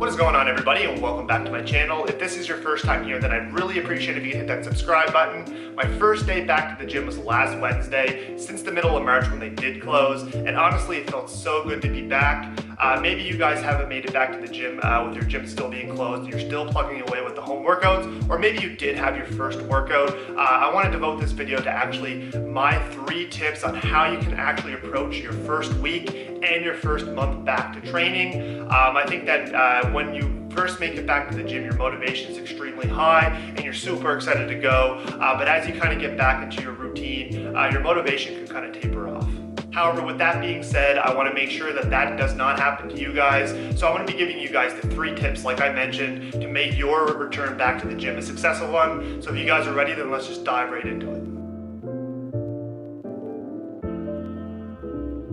What is going on, everybody, and welcome back to my channel. If this is your first time here, then I'd really appreciate if you could hit that subscribe button. My first day back to the gym was last Wednesday, since the middle of March when they did close, and honestly it felt so good to be back. Maybe you guys haven't made it back to the gym with your gym still being closed and you're still plugging away with the home workouts, or maybe you did have your first workout. I want to devote this video to actually my 3 tips on how you can actually approach your first week and your first month back to training. I think that when you first make it back to the gym, your motivation is extremely high and you're super excited to go, but as you kind of get back into your routine, your motivation can kind of taper off. However, with that being said, I want to make sure that that does not happen to you guys. So I'm going to be giving you guys the 3 tips, like I mentioned, to make your return back to the gym a successful one. So if you guys are ready, then let's just dive right into it.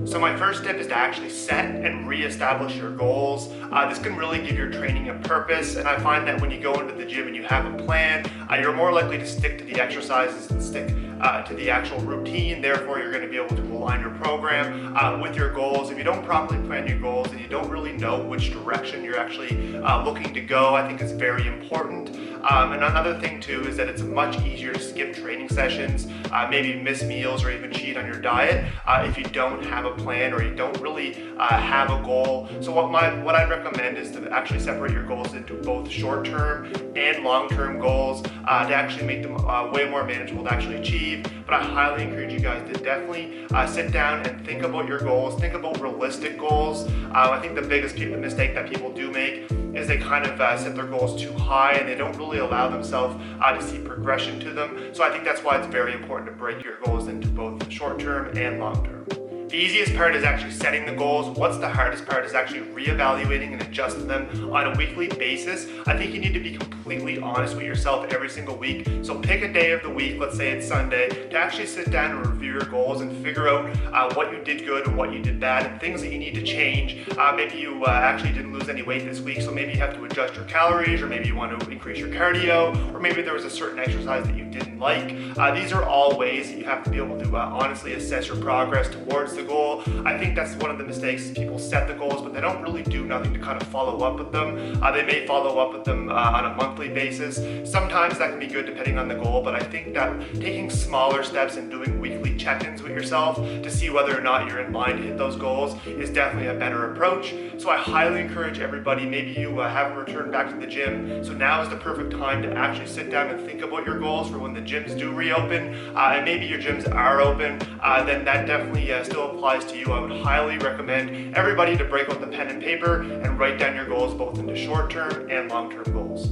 So my first tip is to actually set and re-establish your goals. This can really give your training a purpose, and I find that when you go into the gym and you have a plan, you're more likely to stick to the exercises and stick to the actual routine. Therefore, you're going to be able to align your program with your goals. If you don't properly plan your goals and you don't really know which direction you're actually looking to go, I think it's very important. And another thing too is that it's much easier to skip training sessions, maybe miss meals or even cheat on your diet if you don't have a plan or you don't really have a goal. So what I'd recommend is to actually separate your goals into both short-term and long-term goals to actually make them way more manageable to actually achieve. But I highly encourage you guys to definitely sit down and think about your goals, think about realistic goals. I think the biggest mistake that people do make is they kind of set their goals too high and they don't really allow themselves to see progression to them. So I think that's why it's very important to break your goals into both short-term and long-term. The easiest part is actually setting the goals. What's the hardest part is actually reevaluating and adjusting them on a weekly basis. I think you need to be completely honest with yourself every single week. So pick a day of the week, let's say it's Sunday, to actually sit down and review your goals and figure out what you did good and what you did bad and things that you need to change. Maybe you actually didn't lose any weight this week, so maybe you have to adjust your calories, or maybe you want to increase your cardio, or maybe there was a certain exercise that you didn't like. These are all ways that you have to be able to honestly assess your progress towards the goal. I think that's one of the mistakes. People set the goals, but they don't really do nothing to kind of follow up with them. They may follow up with them on a monthly basis. Sometimes that can be good depending on the goal, but I think that taking smaller steps and doing weekly check-ins with yourself to see whether or not you're in line to hit those goals is definitely a better approach. So I highly encourage everybody, maybe you haven't returned back to the gym, so now is the perfect time to actually sit down and think about your goals for when the gyms do reopen, and maybe your gyms are open, then that definitely still applies to you. I would highly recommend everybody to break out the pen and paper and write down your goals both into short-term and long-term goals.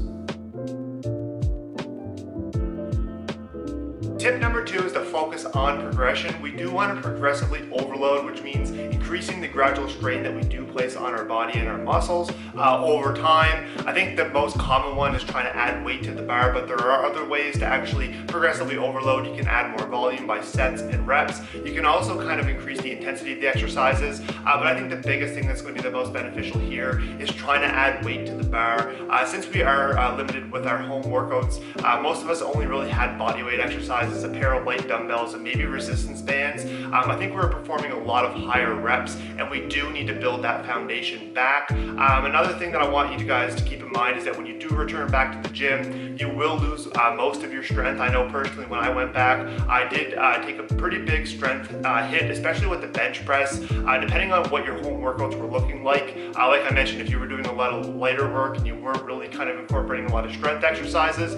Tip number 2 is to focus on progression. We do want to progressively overload, which means increasing the gradual strain that we do place on our body and our muscles over time. I think the most common one is trying to add weight to the bar, but there are other ways to actually progressively overload. You can add more volume by sets and reps. You can also kind of increase the intensity of the exercises, but I think the biggest thing that's going to be the most beneficial here is trying to add weight to the bar. Since we are limited with our home workouts, most of us only really had body weight exercises, a pair of light dumbbells, and maybe resistance bands. I think we're performing a lot of higher reps, and we do need to build that foundation back. Another thing that I want you guys to keep in mind is that when you do return back to the gym, you will lose most of your strength. I know personally when I went back, I did take a pretty big strength hit, especially with the bench press. Depending on what your home workouts were looking like I mentioned, if you were doing a lot of lighter work and you weren't really kind of incorporating a lot of strength exercises,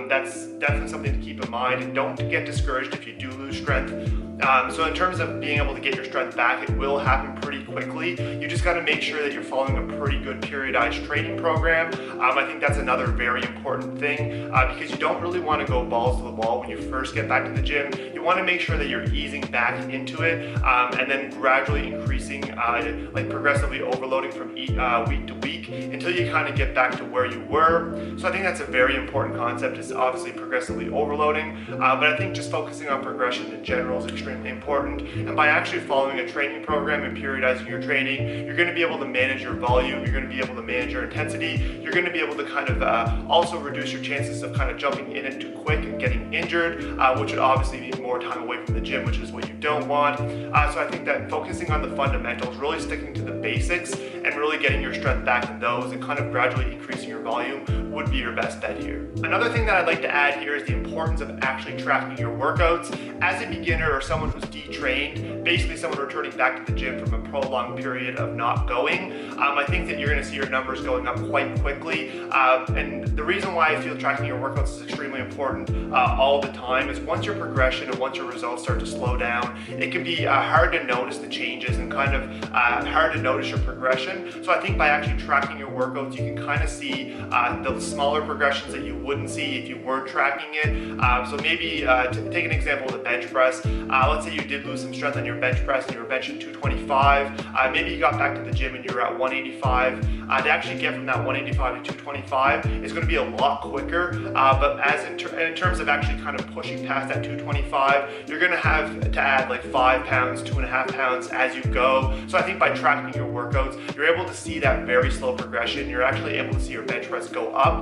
that's definitely something to keep in mind. And don't get discouraged if you do lose strength. So in terms of being able to get your strength back, it will happen pretty quickly. You just got to make sure that you're following a pretty good periodized training program. I think that's another very important thing because you don't really want to go balls to the wall when you first get back to the gym. You want to make sure that you're easing back into it and then gradually increasing, like progressively overloading from week to week until you kind of get back to where you were. So I think that's a very important concept, is obviously progressively overloading, but I think just focusing on progression in general is extremely extremely important. And by actually following a training program and periodizing your training, you're going to be able to manage your volume, you're going to be able to manage your intensity, you're going to be able to kind of also reduce your chances of kind of jumping in it too quick and getting injured, which would obviously mean more time away from the gym, which is what you don't want. So I think that focusing on the fundamentals, really sticking to the basics and really getting your strength back in those and kind of gradually increasing your volume would be your best bet here. Another thing that I'd like to add here is the importance of actually tracking your workouts. As a beginner or someone who's detrained, basically someone returning back to the gym from a prolonged period of not going, I think that you're going to see your numbers going up quite quickly. And the reason why I feel tracking your workouts is extremely important all the time is once your progression and once your results start to slow down, it can be hard to notice the changes and kind of hard to notice your progression. So I think by actually tracking your workouts, you can kind of see the smaller progressions that you wouldn't see if you weren't tracking it. So maybe take an example of the bench press. Let's say you did lose some strength on your bench press and you were benching 225. Maybe you got back to the gym and you were at 185. To actually get from that 185 to 225 is going to be a lot quicker. But as in terms of actually kind of pushing past that 225, you're going to have to add like 5 pounds, 2.5 pounds as you go. So I think by tracking your workouts, you're able to see that very slow progression. You're actually able to see your bench press go up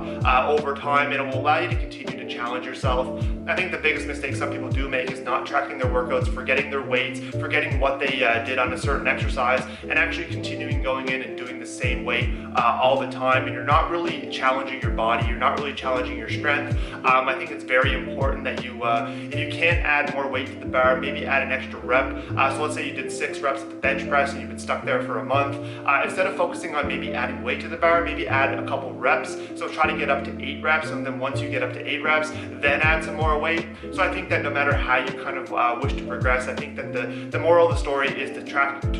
over time, and it will allow you to continue to challenge yourself. I think the biggest mistake some people do make is not tracking their workouts, forgetting their weights, forgetting what they did on a certain exercise, and actually continuing going in and doing the same weight all the time. And you're not really challenging your body, you're not really challenging your strength. I think it's very important that you, if you can't add more weight to the bar, maybe add an extra rep. So let's say you did 6 reps at the bench press and you've been stuck there for a month. Instead of focusing on maybe adding weight to the bar, maybe add a couple reps. So try to get up to 8 reps, and then once you get up to 8 reps, then add some more weight. So I think that no matter how you kind of wish to progress, I think that the moral of the story is to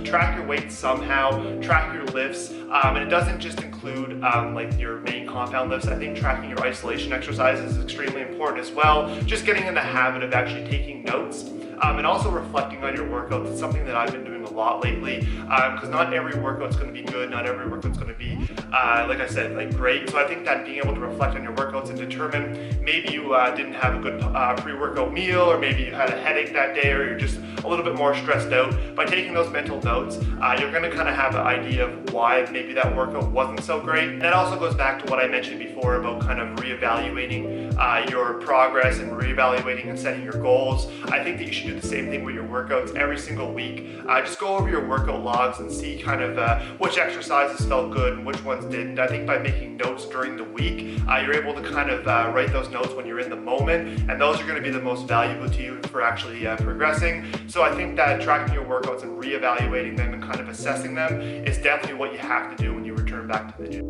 track your weight somehow, track your lifts, and it doesn't just include like your main compound lifts. I think tracking your isolation exercises is extremely important as well. Just getting in the habit of actually taking notes. And also reflecting on your workouts. It's something that I've been doing a lot lately because not every workout's going to be good, not every workout's going to be, like I said, like great. So I think that being able to reflect on your workouts and determine maybe you didn't have a good pre-workout meal, or maybe you had a headache that day, or you're just a little bit more stressed out. By taking those mental notes, you're going to kind of have an idea of why maybe that workout wasn't so great. And that also goes back to what I mentioned before about kind of reevaluating your progress and reevaluating and setting your goals. I think that you should do the same thing with your workouts every single week. Just go over your workout logs and see kind of which exercises felt good and which ones didn't. I think by making notes during the week, you're able to kind of write those notes when you're in the moment, and those are going to be the most valuable to you for actually progressing. So I think that tracking your workouts and reevaluating them and kind of assessing them is definitely what you have to do when you return back to the gym.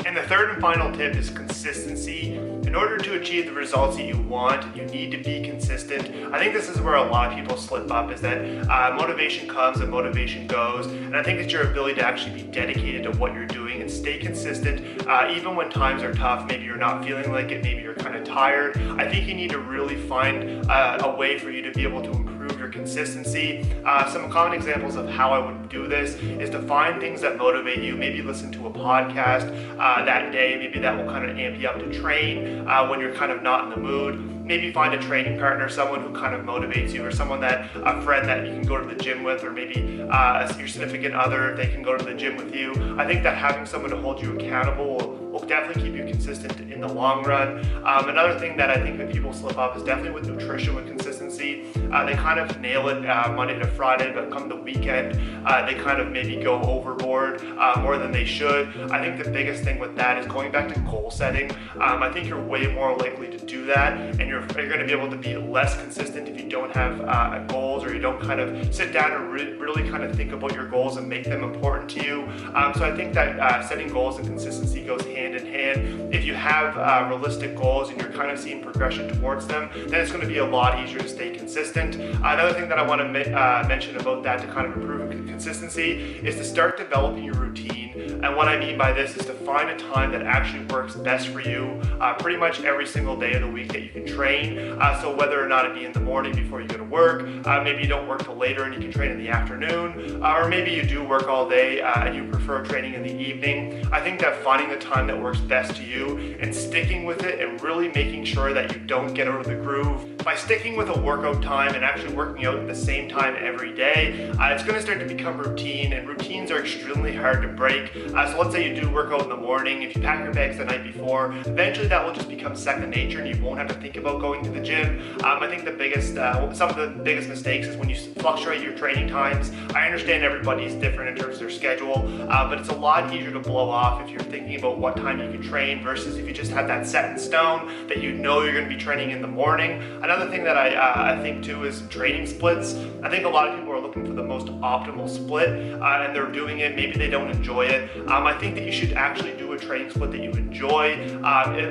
And the third and final tip is consistency. In order to achieve the results that you want, you need to be consistent. I think this is where a lot of people slip up, is that motivation comes and motivation goes. And I think that your ability to actually be dedicated to what you're doing and stay consistent, even when times are tough, maybe you're not feeling like it, maybe you're kind of tired. I think you need to really find a way for you to be able to improve your consistency. Some common examples of how I would do this is to find things that motivate you. Maybe listen to a podcast that day. Maybe that will kind of amp you up to train when you're kind of not in the mood. Maybe find a training partner, someone who kind of motivates you, or a friend that you can go to the gym with, or maybe your significant other, if they can go to the gym with you. I think that having someone to hold you accountable will definitely keep you consistent in the long run. Another thing that I think that people slip up is definitely with nutrition, with consistency. They kind of nail it Monday to Friday, but come the weekend, they kind of maybe go overboard more than they should. I think the biggest thing with that is going back to goal setting. I think you're way more likely to do that, and you're going to be able to be less consistent if you don't have goals, or you don't kind of sit down and really kind of think about your goals and make them important to you. So I think that setting goals and consistency goes hand in hand. If you have realistic goals and you're kind of seeing progression towards them, then it's going to be a lot easier to stay consistent. Another thing that I want to mention about that to kind of improve consistency is to start developing your routine routine. And what I mean by this is to find a time that actually works best for you pretty much every single day of the week that you can train. So whether or not it be in the morning before you go to work, maybe you don't work till later and you can train in the afternoon, or maybe you do work all day and you prefer training in the evening. I think that finding the time that works best to you and sticking with it and really making sure that you don't get out of the groove. By sticking with a workout time and actually working out at the same time every day, it's going to start to become routine, and routines are extremely hard to break. So let's say you do work out in the morning. If you pack your bags the night before, eventually that will just become second nature and you won't have to think about going to the gym. I think some of the biggest mistakes is when you fluctuate your training times. I understand everybody's different in terms of their schedule, but it's a lot easier to blow off if you're thinking about what time you can train versus if you just have that set in stone that you know you're going to be training in the morning. Another thing that I think too is training splits. I think a lot of people are looking for the most optimal split and they're doing it. Maybe they don't enjoy it. I think that you should actually do a training split that you enjoy.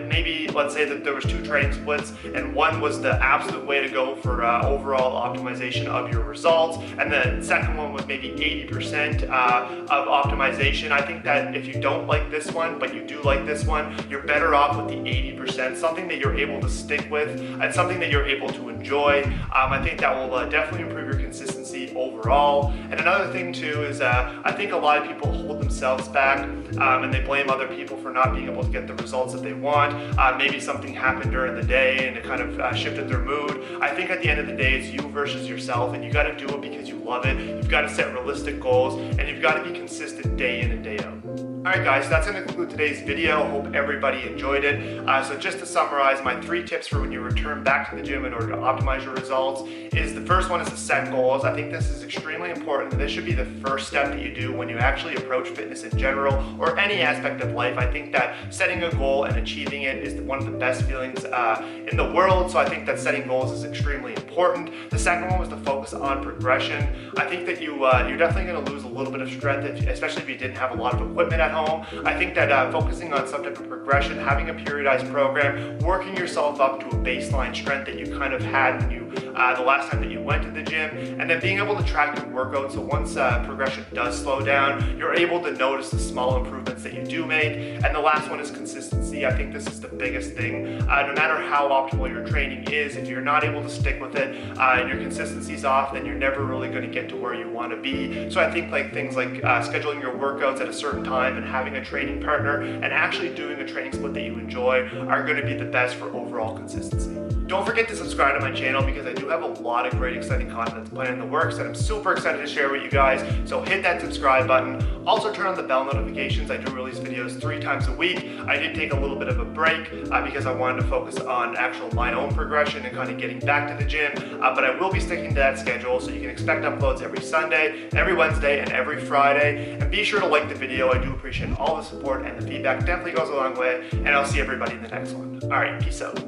Maybe let's say that there was 2 training splits and one was the absolute way to go for overall optimization of your results, and the second one was maybe 80% of optimization. I think that if you don't like this one but you do like this one, you're better off with the 80%, something that you're able to stick with and something that you're able to enjoy. I think that will definitely improve your consistency overall. And another thing too is I think a lot of people hold themselves back and they blame other people for not being able to get the results that they want. Maybe something happened during the day and it kind of shifted their mood. I think at the end of the day it's you versus yourself, and you got to do it because you love it. You've got to set realistic goals and you've got to be consistent day in and day out. Alright guys, that's going to conclude today's video. Hope everybody enjoyed it. So just to summarize, my 3 tips for when you return back to the gym in order to optimize your results is the first one is to set goals. I think this is extremely important. This should be the first step that you do when you actually approach fitness in general or any aspect of life. I think that setting a goal and achieving it is one of the best feelings in the world. So I think that setting goals is extremely important. The second one was to focus on progression. I think that you're definitely going to lose a little bit of strength, especially if you didn't have a lot of equipment at home. I think that focusing on some type of progression, having a periodized program, working yourself up to a baseline strength that you kind of had when you the last time that you went to the gym, and then being able to track your workouts. So once progression does slow down, you're able to notice the small improvements that you do make. And the last one is consistency. I think this is the biggest thing. No matter how optimal your training is, if you're not able to stick with it and your consistency's off, then you're never really going to get to where you want to be. So I think things like scheduling your workouts at a certain time and having a training partner and actually doing a training split that you enjoy are going to be the best for overall consistency. Don't forget to subscribe to my channel because I do have a lot of great exciting content that's planned in the works that I'm super excited to share with you guys. So hit that subscribe button. Also turn on the bell notifications. I do release videos 3 times a week. I did take a little bit of a break because I wanted to focus on my own progression and kind of getting back to the gym. But I will be sticking to that schedule, so you can expect uploads every Sunday, every Wednesday, and every Friday. And be sure to like the video. I do appreciate all the support, and the feedback definitely goes a long way. And I'll see everybody in the next one. All right, peace out.